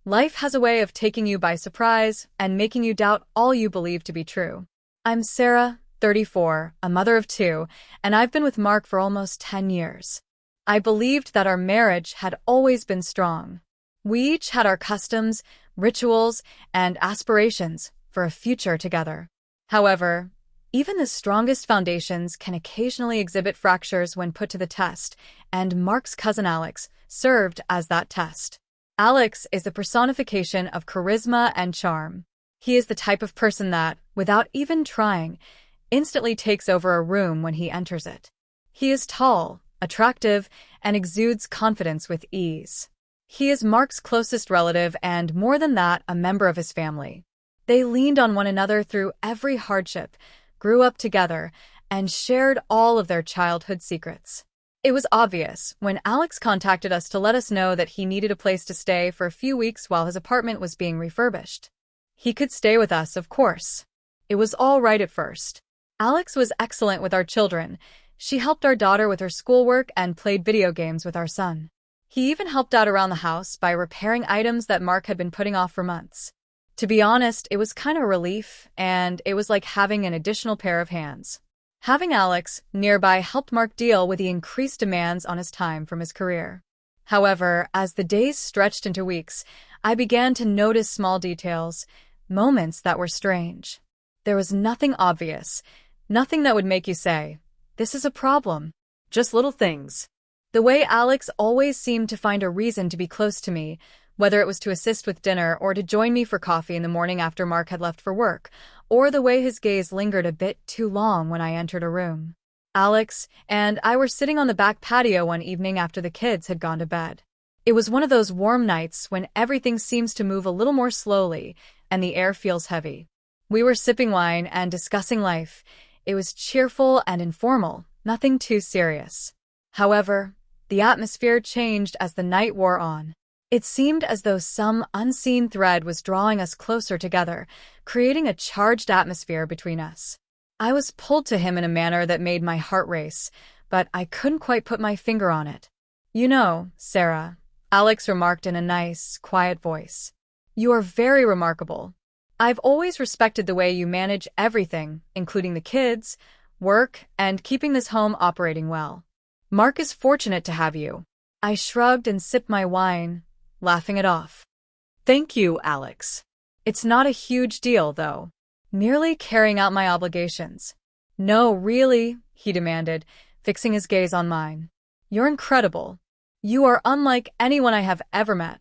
Life has a way of taking you by surprise and making you doubt all you believe to be true. I'm Sarah, 34, a mother of two, and I've been with Mark for almost 10 years. I believed that our marriage had always been strong. We each had our customs, rituals, and aspirations for a future together. However, even the strongest foundations can occasionally exhibit fractures when put to the test, and Mark's cousin Alex served as that test. Alex is the personification of charisma and charm. He is the type of person that, without even trying, instantly takes over a room when he enters it. He is tall, attractive, and exudes confidence with ease. He is Mark's closest relative and, more than that, a member of his family. They leaned on one another through every hardship, grew up together, and shared all of their childhood secrets. It was obvious when Alex contacted us to let us know that he needed a place to stay for a few weeks while his apartment was being refurbished. He could stay with us, of course. It was all right at first. Alex was excellent with our children. She helped our daughter with her schoolwork and played video games with our son. He even helped out around the house by repairing items that Mark had been putting off for months. To be honest, it was kind of a relief, and it was like having an additional pair of hands. Having Alex nearby helped Mark deal with the increased demands on his time from his career. However, as the days stretched into weeks, I began to notice small details, moments that were strange. There was nothing obvious, nothing that would make you say, "This is a problem." Just little things. The way Alex always seemed to find a reason to be close to me, whether it was to assist with dinner or to join me for coffee in the morning after Mark had left for work, or the way his gaze lingered a bit too long when I entered a room. Alex and I were sitting on the back patio one evening after the kids had gone to bed. It was one of those warm nights when everything seems to move a little more slowly and the air feels heavy. We were sipping wine and discussing life. It was cheerful and informal, nothing too serious. However, the atmosphere changed as the night wore on. It seemed as though some unseen thread was drawing us closer together, creating a charged atmosphere between us. I was pulled to him in a manner that made my heart race, but I couldn't quite put my finger on it. "You know, Sarah," Alex remarked in a nice, quiet voice, "you are very remarkable. I've always respected the way you manage everything, including the kids, work, and keeping this home operating well. Mark is fortunate to have you." I shrugged and sipped my wine, laughing it off. "Thank you, Alex. It's not a huge deal, though. Merely carrying out my obligations." "No, really," he demanded, fixing his gaze on mine. "You're incredible. You are unlike anyone I have ever met."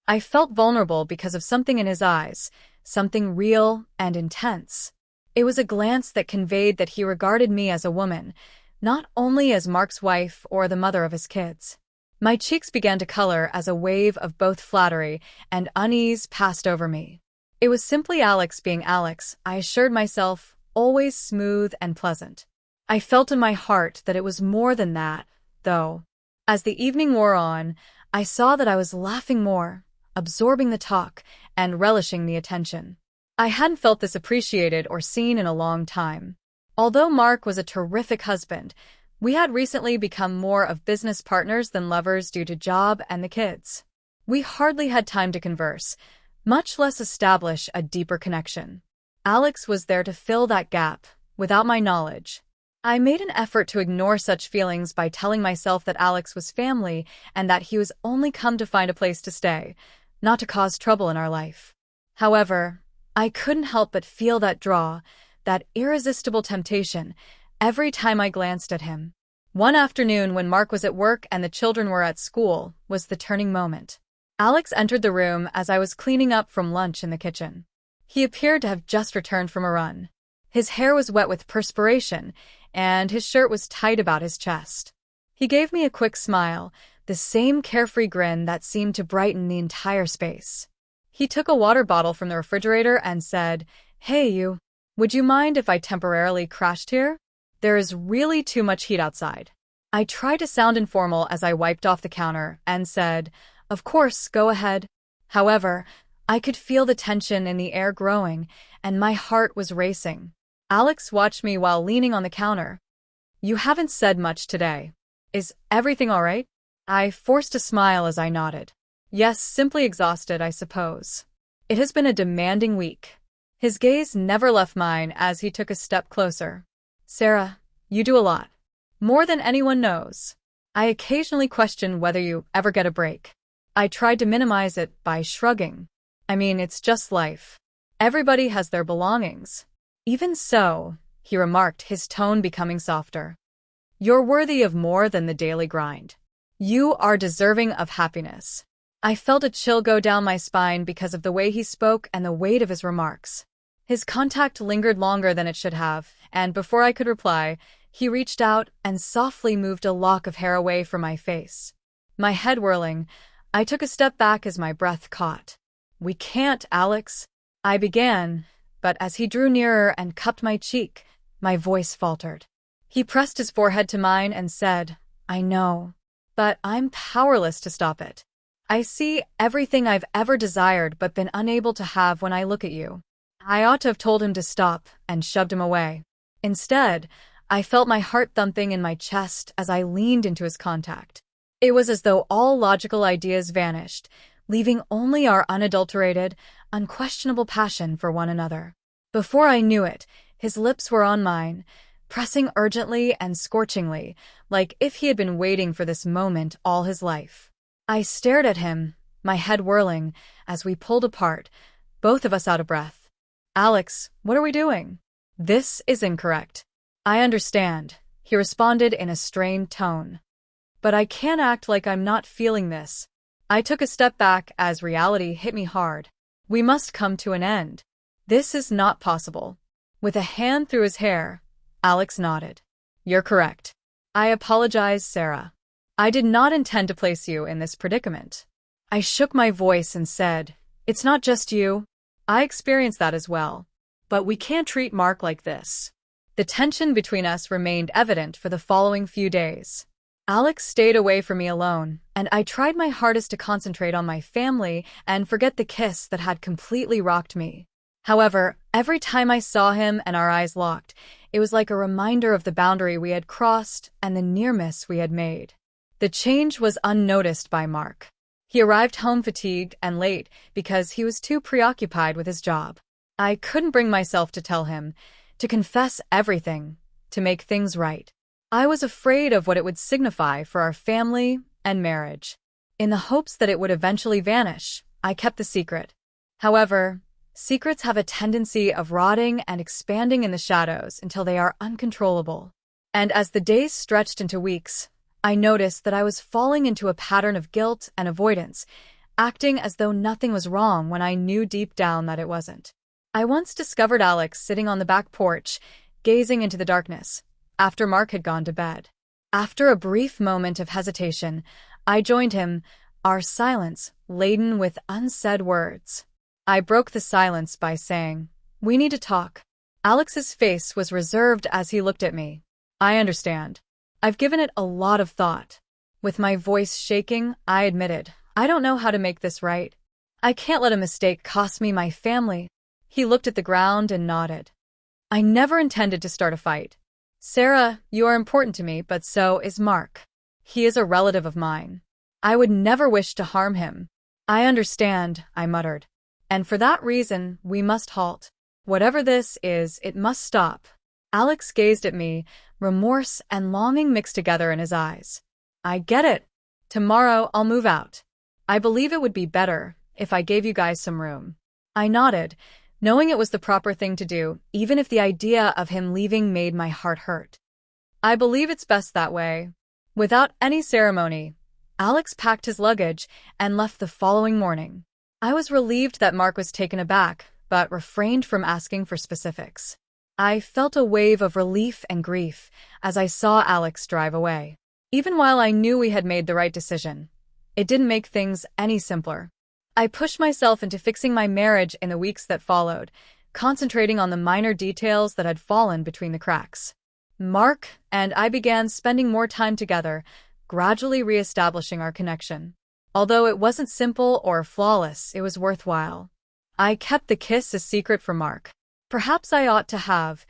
I felt vulnerable because of something in his eyes, something real and intense. It was a glance that conveyed that he regarded me as a woman, not only as Mark's wife or the mother of his kids. My cheeks began to color as a wave of both flattery and unease passed over me. It was simply Alex being Alex, I assured myself, always smooth and pleasant. I felt in my heart that it was more than that, though. As the evening wore on, I saw that I was laughing more, absorbing the talk, and relishing the attention. I hadn't felt this appreciated or seen in a long time. Although Mark was a terrific husband, we had recently become more of business partners than lovers due to job and the kids. We hardly had time to converse, much less establish a deeper connection. Alex was there to fill that gap, without my knowledge. I made an effort to ignore such feelings by telling myself that Alex was family and that he was only come to find a place to stay, not to cause trouble in our life. However, I couldn't help but feel that draw, that irresistible temptation, every time I glanced at him. One afternoon when Mark was at work and the children were at school was the turning moment. Alex entered the room as I was cleaning up from lunch in the kitchen. He appeared to have just returned from a run. His hair was wet with perspiration, and his shirt was tight about his chest. He gave me a quick smile, the same carefree grin that seemed to brighten the entire space. He took a water bottle from the refrigerator and said, "Hey, you. Would you mind if I temporarily crashed here? There is really too much heat outside." I tried to sound informal as I wiped off the counter and said, "Of course, go ahead." However, I could feel the tension in the air growing, and my heart was racing. Alex watched me while leaning on the counter. "You haven't said much today. Is everything all right?" I forced a smile as I nodded. Yes, simply exhausted, I suppose. It has been a demanding week. His gaze never left mine as he took a step closer. Sarah, you do a lot. More than anyone knows. I occasionally question whether you ever get a break. I tried to minimize it by shrugging. I mean, it's just life. Everybody has their belongings. Even so, he remarked, his tone becoming softer. You're worthy of more than the daily grind. You are deserving of happiness. I felt a chill go down my spine because of the way he spoke and the weight of his remarks. His contact lingered longer than it should have, and before I could reply, he reached out and softly moved a lock of hair away from my face. My head whirling, I took a step back as my breath caught. We can't, Alex. I began, but as he drew nearer and cupped my cheek, my voice faltered. He pressed his forehead to mine and said, I know, but I'm powerless to stop it. I see everything I've ever desired but been unable to have when I look at you. I ought to have told him to stop and shoved him away. Instead, I felt my heart thumping in my chest as I leaned into his contact. It was as though all logical ideas vanished, leaving only our unadulterated, unquestionable passion for one another. Before I knew it, his lips were on mine, pressing urgently and scorchingly, like if he had been waiting for this moment all his life. I stared at him, my head whirling, as we pulled apart, both of us out of breath. Alex, what are we doing? This is incorrect. I understand, he responded in a strained tone. But I can't act like I'm not feeling this. I took a step back as reality hit me hard. We must come to an end. This is not possible. With a hand through his hair, Alex nodded. You're correct. I apologize, Sarah. I did not intend to place you in this predicament. I shook my voice and said, it's not just you. I experienced that as well. But we can't treat Mark like this. The tension between us remained evident for the following few days. Alex stayed away from me alone, and I tried my hardest to concentrate on my family and forget the kiss that had completely rocked me. However, every time I saw him and our eyes locked, it was like a reminder of the boundary we had crossed and the near miss we had made. The change was unnoticed by Mark. He arrived home fatigued and late because he was too preoccupied with his job. I couldn't bring myself to tell him, to confess everything, to make things right. I was afraid of what it would signify for our family and marriage. In the hopes that it would eventually vanish, I kept the secret. However, secrets have a tendency of rotting and expanding in the shadows until they are uncontrollable. And as the days stretched into weeks, I noticed that I was falling into a pattern of guilt and avoidance, acting as though nothing was wrong when I knew deep down that it wasn't. I once discovered Alex sitting on the back porch, gazing into the darkness, after Mark had gone to bed. After a brief moment of hesitation, I joined him, our silence laden with unsaid words. I broke the silence by saying, we need to talk. Alex's face was reserved as he looked at me. I understand. I've given it a lot of thought. With my voice shaking, I admitted, I don't know how to make this right. I can't let a mistake cost me my family. He looked at the ground and nodded. I never intended to start a fight. Sarah, you are important to me, but so is Mark. He is a relative of mine. I would never wish to harm him. I understand, I muttered. And for that reason, we must halt. Whatever this is, it must stop. Alex gazed at me, remorse and longing mixed together in his eyes. I get it. Tomorrow I'll move out. I believe it would be better if I gave you guys some room. I nodded, knowing it was the proper thing to do, even if the idea of him leaving made my heart hurt. I believe it's best that way. Without any ceremony, Alex packed his luggage and left the following morning. I was relieved that Mark was taken aback, but refrained from asking for specifics. I felt a wave of relief and grief as I saw Alex drive away. Even while I knew we had made the right decision, it didn't make things any simpler. I pushed myself into fixing my marriage in the weeks that followed, concentrating on the minor details that had fallen between the cracks. Mark and I began spending more time together, gradually re-establishing our connection. Although it wasn't simple or flawless, it was worthwhile. I kept the kiss a secret from Mark. Perhaps I ought to have,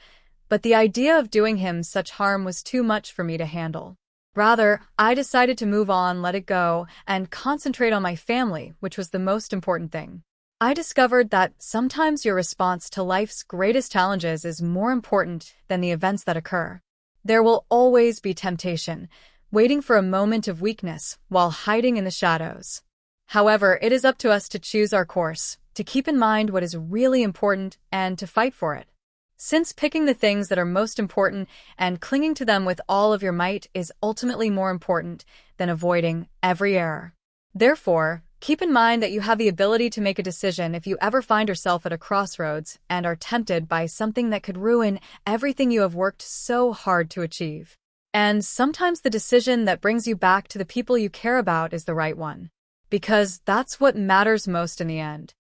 but the idea of doing him such harm was too much for me to handle. Rather, I decided to move on, let it go, and concentrate on my family, which was the most important thing. I discovered that sometimes your response to life's greatest challenges is more important than the events that occur. There will always be temptation, waiting for a moment of weakness while hiding in the shadows. However, it is up to us to choose our course, to keep in mind what is really important, and to fight for it. Since picking the things that are most important and clinging to them with all of your might is ultimately more important than avoiding every error. Therefore, keep in mind that you have the ability to make a decision if you ever find yourself at a crossroads and are tempted by something that could ruin everything you have worked so hard to achieve. And sometimes the decision that brings you back to the people you care about is the right one. Because that's what matters most in the end.